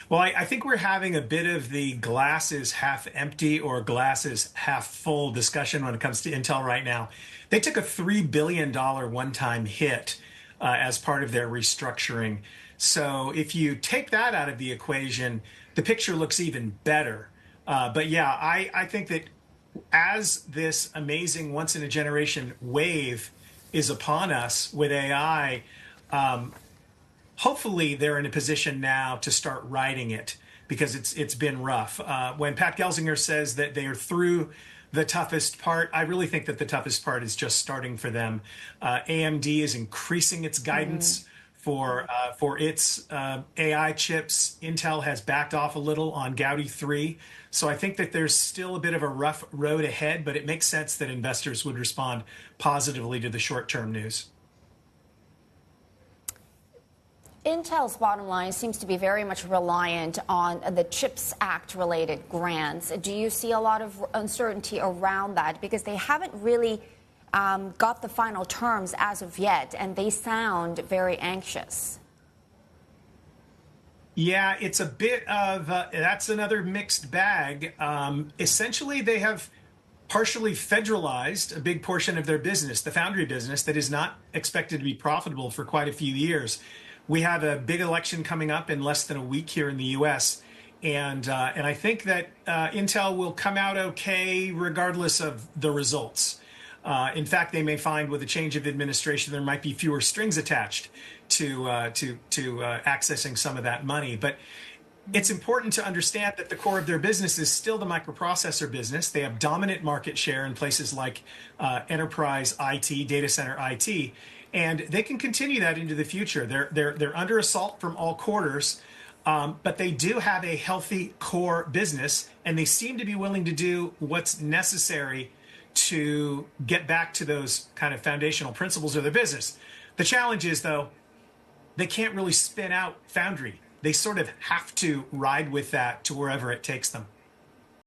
Well, I think we're having a bit of the glass is half empty or glass is half full discussion when it comes to Intel right now. They took a $3 billion one-time hit as part of their restructuring. So if you take that out of the equation, the picture looks even better. But yeah, I think that as this amazing once in a generation wave is upon us with AI, hopefully they're in a position now to start riding it because it's been rough. When Pat Gelsinger says that they are through the toughest part, I really think that the toughest part is just starting for them. AMD is increasing its guidance for its AI chips. Intel has backed off a little on Gaudi 3. So I think that there's still a bit of a rough road ahead, but it makes sense that investors would respond positively to the short-term news. Intel's bottom line seems to be very much reliant on the CHIPS Act related grants. Do you see a lot of uncertainty around that? Because they haven't really got the final terms as of yet, and they sound very anxious. Yeah, it's a bit of that's another mixed bag. Essentially, they have partially federalized a big portion of their business, the foundry business, that is not expected to be profitable for quite a few years. We have a big election coming up in less than a week here in the U.S., and I think that Intel will come out okay regardless of the results. In fact, they may find with a change of administration there might be fewer strings attached to accessing some of that money. But it's important to understand that the core of their business is still the microprocessor business. They have dominant market share in places like enterprise IT, data center IT, and they can continue that into the future. They're under assault from all quarters, but they do have a healthy core business, and they seem to be willing to do what's necessary to get back to those kind of foundational principles of their business. The challenge is, though, they can't really spin out foundry. They sort of have to ride with that to wherever it takes them.